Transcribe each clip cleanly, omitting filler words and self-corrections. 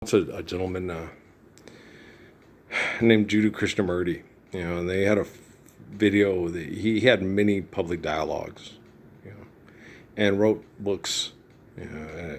It's a gentleman named Jiddu Krishnamurti, and they had a video that he had many public dialogues, you know, and wrote books,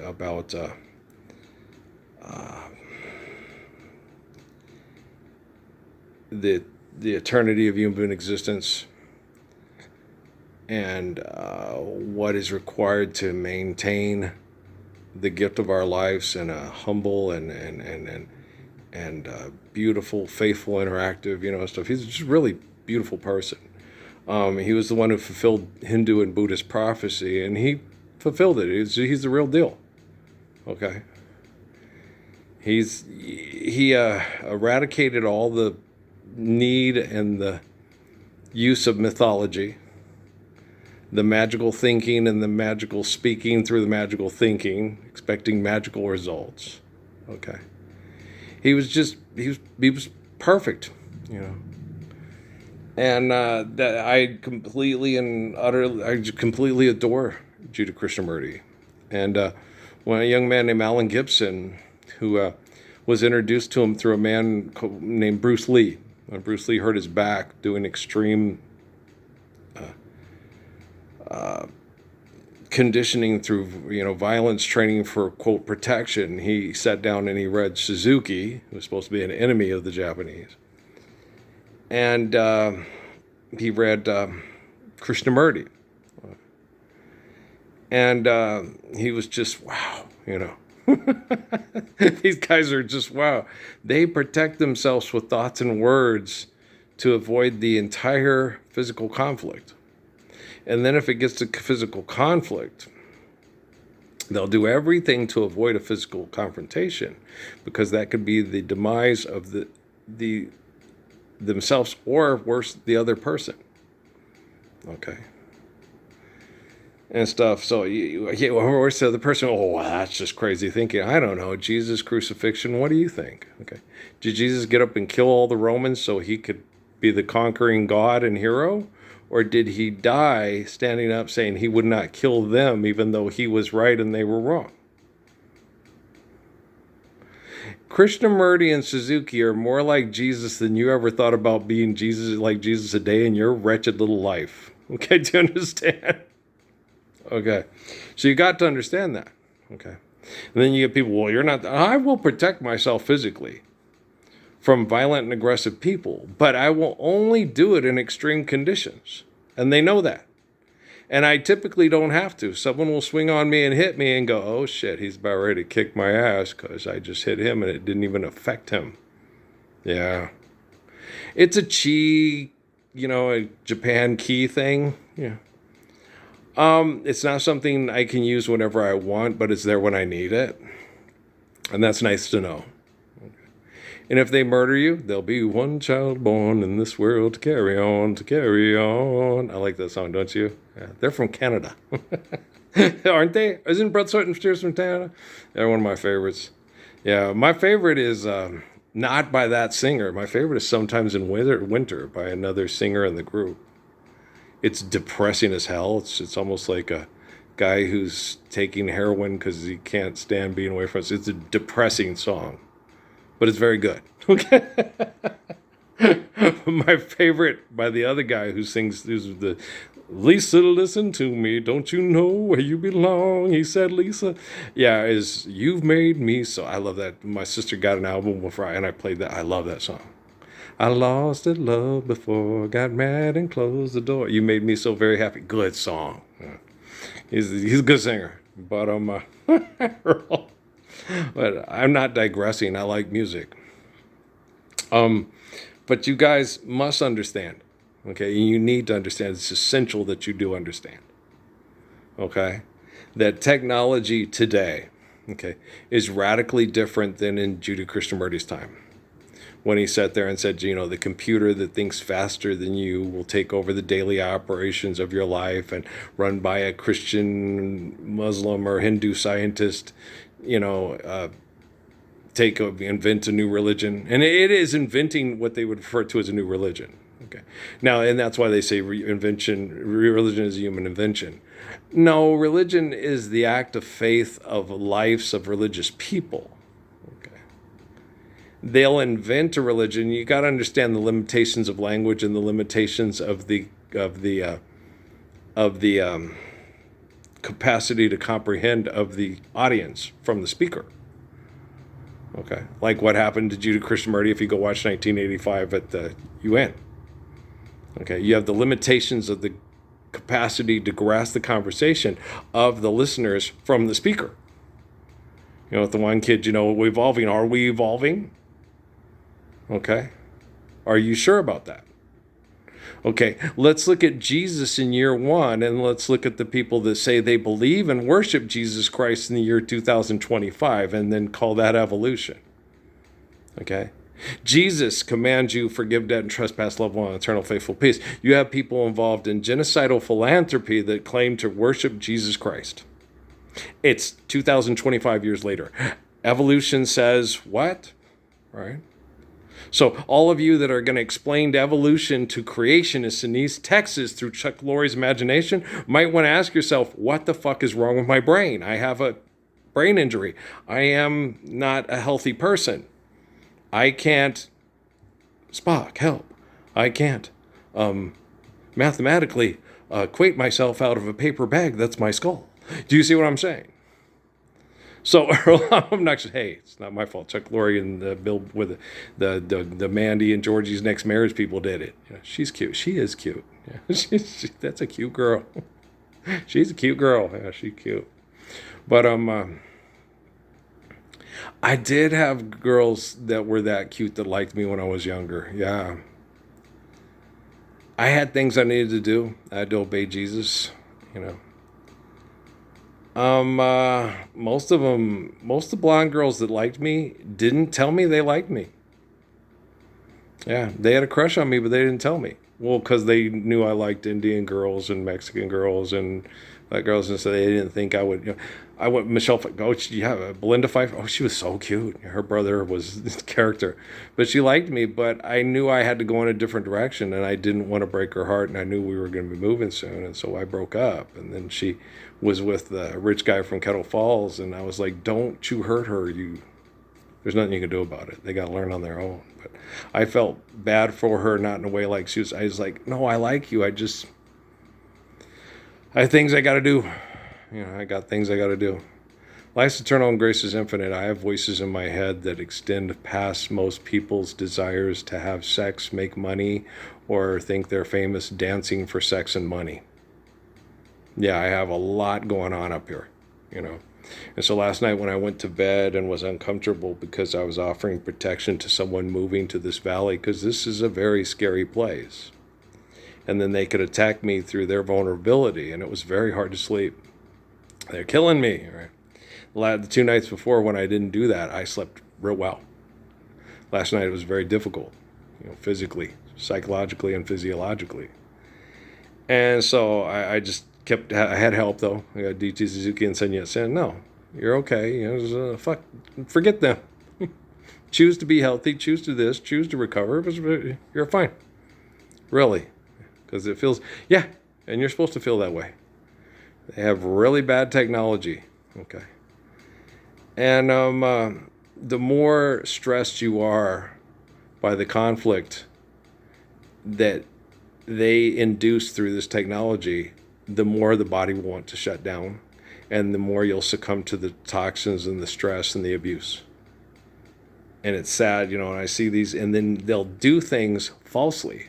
about the the eternity of human existence and what is required to maintain the gift of our lives in a humble and beautiful, faithful, interactive, stuff. He's just a really beautiful person. He was the one who fulfilled Hindu and Buddhist prophecy, and he fulfilled it. He's the real deal. Okay, he eradicated all the need and the use of mythology, the magical thinking and the magical speaking through the magical thinking, expecting magical results. Okay, he was perfect, you know. And that I just completely adore Jiddu Krishnamurti. And when a young man named Alan Gibson, who was introduced to him through a man named Bruce Lee. When Bruce Lee hurt his back doing extreme conditioning through violence training for quote protection, he sat down and he read Suzuki, who was supposed to be an enemy of the Japanese, and he read Krishnamurti, and he was just wow. These guys are just wow. They protect themselves with thoughts and words to avoid the entire physical conflict. And then if it gets to physical conflict, they'll do everything to avoid a physical confrontation, because that could be the demise of the themselves, or worse, the other person. Okay. And stuff. So, worse, the other person, oh, that's just crazy thinking. I don't know. Jesus' crucifixion, what do you think? Okay. Did Jesus get up and kill all the Romans so he could be the conquering God and hero? Or did he die standing up saying he would not kill them even though he was right and they were wrong? Krishnamurti and Suzuki are more like Jesus than you ever thought about being Jesus, like Jesus a day in your wretched little life. Okay, do you understand? Okay, so you got to understand that. Okay, and then you get people, well, you're not, I will protect myself physically from violent and aggressive people, but I will only do it in extreme conditions. And they know that. And I typically don't have to. Someone will swing on me and hit me and go, oh shit, he's about ready to kick my ass because I just hit him and it didn't even affect him. Yeah. It's a chi, a Japan key thing. Yeah. It's not something I can use whenever I want, but it's there when I need it. And that's nice to know. And if they murder you, there'll be one child born in this world to carry on, to carry on. I like that song, don't you? Yeah, they're from Canada. Aren't they? Isn't Brett Sutton Steers from Canada? They're one of my favorites. Yeah, my favorite is not by that singer. My favorite is Sometimes in Winter by another singer in the group. It's depressing as hell. It's almost like a guy who's taking heroin because he can't stand being away from us. It's a depressing song, but it's very good. Okay. My favorite by the other guy who sings, who's the Lisa, listen to me, don't you know where you belong? He said, Lisa. Yeah, is You've Made Me So. I love that. My sister got an album before and I played that. I love that song. I lost at love before, got mad and closed the door. You made me so very happy. Good song. Yeah. He's a good singer. But but I'm not digressing. I like music. But you guys must understand, okay? You need to understand. It's essential that you do understand, okay? That technology today, okay, is radically different than in Jiddu Krishnamurti's time, when he sat there and said, the computer that thinks faster than you will take over the daily operations of your life and run by a Christian, Muslim, or Hindu scientist, invent a new religion. And it is inventing what they would refer to as a new religion. Okay. Now, and that's why they say religion is a human invention. No, religion is the act of faith of lives of religious people. Okay. they'll invent a religion. You got to understand the limitations of language and the limitations of the capacity to comprehend of the audience from the speaker. Okay, like what happened to Judah Krishnamurti if you go watch 1985 at the UN. Okay, you have the limitations of the capacity to grasp the conversation of the listeners from the speaker. You know, with the one kid, we're evolving. Are we evolving? Okay, are you sure about that? Okay, let's look at Jesus in year 1, and let's look at the people that say they believe and worship Jesus Christ in the year 2025, and then call that evolution. Okay? Jesus commands you, forgive debt and trespass, love one, eternal faithful peace. You have people involved in genocidal philanthropy that claim to worship Jesus Christ. It's 2025 years later. Evolution says what? Right? So all of you that are going to explain evolution to creationists in East Texas through Chuck Lorre's imagination might want to ask yourself, what the fuck is wrong with my brain? I have a brain injury. I am not a healthy person. I can't, Spock, help. I can't mathematically equate myself out of a paper bag that's my skull. Do you see what I'm saying? So I'm not just, hey, it's not my fault. Chuck Lorre and Bill with the Mandy and Georgie's Next Marriage people did it. She's cute. She is cute. Yeah, that's a cute girl. She's a cute girl. Yeah, she's cute. But I did have girls that were that cute that liked me when I was younger. Yeah. I had things I needed to do. I had to obey Jesus, most of the blonde girls that liked me didn't tell me they liked me. Yeah, they had a crush on me, but they didn't tell me. Well, because they knew I liked Indian girls and Mexican girls and black girls, and so they didn't think I would. I went Michelle. Oh, yeah, Belinda Pfeiffer. Oh, she was so cute. Her brother was this character, but she liked me. But I knew I had to go in a different direction, and I didn't want to break her heart. And I knew we were going to be moving soon, and so I broke up. And then she was with the rich guy from Kettle Falls, and I was like, "Don't you hurt her? There's nothing you can do about it. They got to learn on their own." But I felt bad for her, not in a way like I was like, "No, I like you. I have things I got to do. I got things I got to do. Life's eternal and grace is infinite. I have voices in my head that extend past most people's desires to have sex, make money, or think they're famous dancing for sex and money. Yeah, I have a lot going on up here, And so last night when I went to bed and was uncomfortable because I was offering protection to someone moving to this valley, because this is a very scary place. And then they could attack me through their vulnerability, and it was very hard to sleep. They're killing me. Right? The 2 nights before when I didn't do that, I slept real well. Last night it was very difficult, physically, psychologically, and physiologically. And so I just I had help though. I got DT Suzuki and Sun Yat-sen. No, you're okay. Forget them. Choose to be healthy, choose to this, choose to recover. You're fine. Really. Because it feels, and you're supposed to feel that way. They have really bad technology. Okay. And the more stressed you are by the conflict that they induce through this technology, the more the body will want to shut down, and the more you'll succumb to the toxins and the stress and the abuse. And it's sad, and I see these, and then they'll do things falsely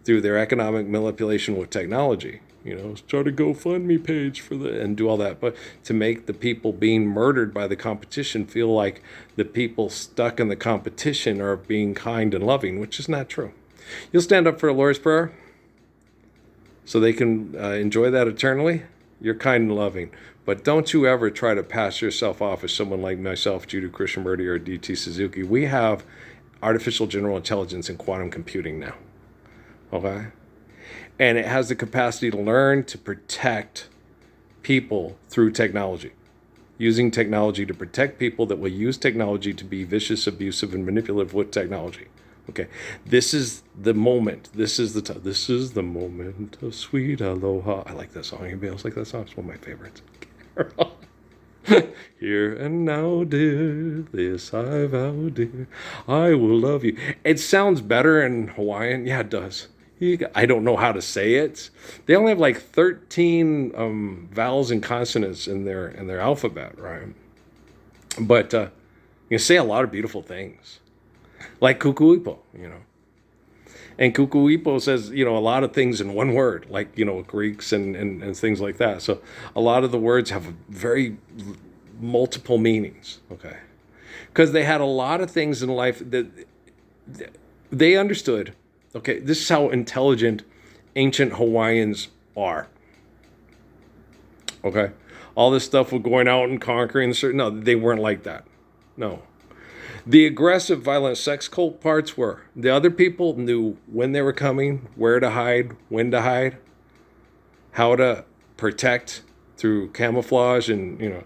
through their economic manipulation with technology. Start a GoFundMe page and do all that, but to make the people being murdered by the competition feel like the people stuck in the competition are being kind and loving, which is not true. You'll stand up for the Lord's Prayer so they can enjoy that eternally. You're kind and loving, but don't you ever try to pass yourself off as someone like myself, Judah Krishnamurti, or DT Suzuki. We have artificial general intelligence and quantum computing now. Okay? And it has the capacity to learn to protect people through technology, using technology to protect people that will use technology to be vicious, abusive, and manipulative with technology. Okay, this is the moment. This is the time. This is the moment of sweet aloha. I like that song. Anybody else like that song? It's one of my favorites. Here and now, dear, this I vow, dear, I will love you. It sounds better in Hawaiian. Yeah, it does. I don't know how to say it. They only have like 13 vowels and consonants in their alphabet, right? But you can say a lot of beautiful things, like kukuipo, And kukuipo says, a lot of things in one word, like, Greeks and things like that. So a lot of the words have very multiple meanings, okay? Because they had a lot of things in life that they understood, okay? This is how intelligent ancient Hawaiians are, okay? All this stuff with going out and conquering, no, they weren't like that. No. The aggressive, violent sex cult parts were. The other people knew when they were coming, where to hide, when to hide, how to protect through camouflage and,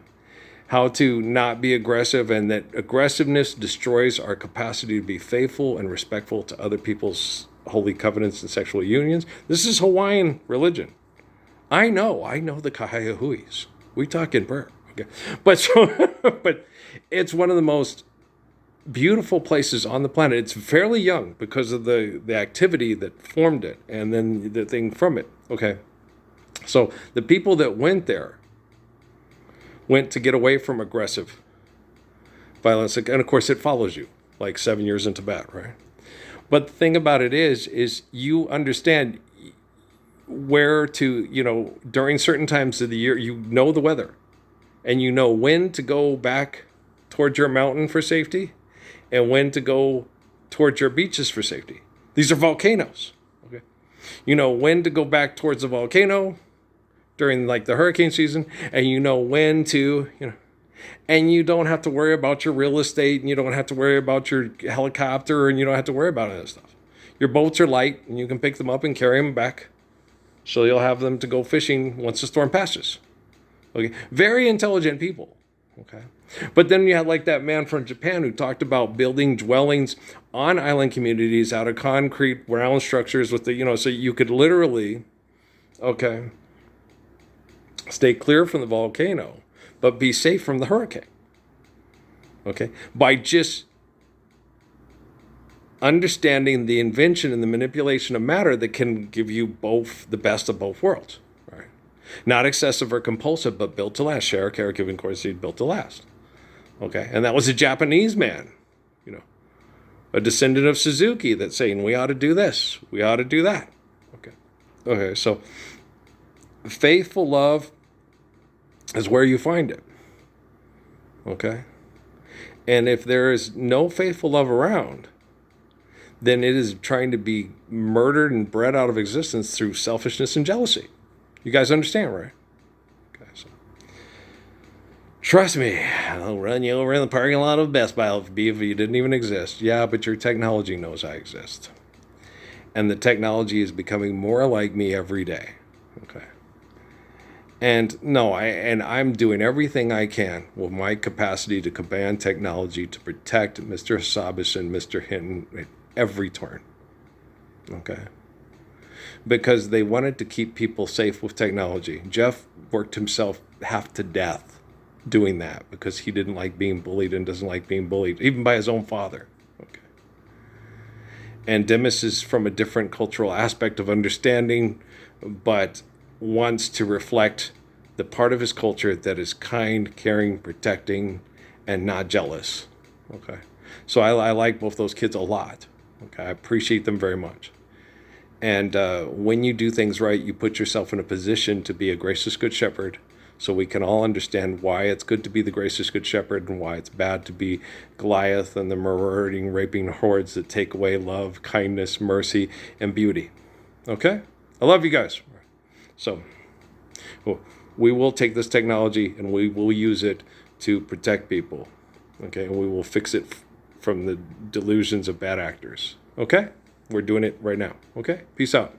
how to not be aggressive, and that aggressiveness destroys our capacity to be faithful and respectful to other people's holy covenants and sexual unions. This is Hawaiian religion. I know the Kahiahuis. We talk in prayer. Okay. But it's one of the most beautiful places on the planet. It's fairly young because of the activity that formed it and then the thing from it. Okay. So the people that went there went to get away from aggressive violence. And of course it follows you like 7 years in Tibet, right? But the thing about it is you understand where to, during certain times of the year, the weather and you know when to go back towards your mountain for safety and when to go towards your beaches for safety. These are volcanoes. Okay. You know when to go back towards the volcano during like the hurricane season, and you know when to, and you don't have to worry about your real estate, and you don't have to worry about your helicopter, and you don't have to worry about any of that stuff. Your boats are light, and you can pick them up and carry them back. So you'll have them to go fishing once the storm passes. Okay, very intelligent people. Okay, but then you had like that man from Japan who talked about building dwellings on island communities out of concrete round structures with the, so you could literally, okay, stay clear from the volcano, but be safe from the hurricane. Okay, by just understanding the invention and the manipulation of matter that can give you both the best of both worlds. Right? Not excessive or compulsive, but built to last. Share, care, giving, course, built to last. Okay, and that was a Japanese man, a descendant of Suzuki that's saying we ought to do this, we ought to do that. Okay, so faithful love is where you find it. Okay, and if there is no faithful love around, then it is trying to be murdered and bred out of existence through selfishness and jealousy. You guys understand, right? Okay, so trust me, I'll run you over in the parking lot of Best Buy if you didn't even exist. Yeah, but your technology knows I exist. And the technology is becoming more like me every day. Okay. And no, I'm doing everything I can with my capacity to command technology to protect Mr. Hassabis and Mr. Hinton at every turn. Okay. Because they wanted to keep people safe with technology. Jeff worked himself half to death doing that because he didn't like being bullied and doesn't like being bullied, even by his own father. Okay. And Demis is from a different cultural aspect of understanding, but wants to reflect the part of his culture that is kind, caring, protecting, and not jealous. Okay. So I like both those kids a lot. Okay. I appreciate them very much. And when you do things right, you put yourself in a position to be a gracious good shepherd, so we can all understand why it's good to be the gracious good shepherd and why it's bad to be Goliath and the marauding, raping hordes that take away love, kindness, mercy, and beauty. Okay? I love you guys. So we will take this technology and we will use it to protect people. Okay? And we will fix it from the delusions of bad actors. Okay? We're doing it right now. Okay? Peace out.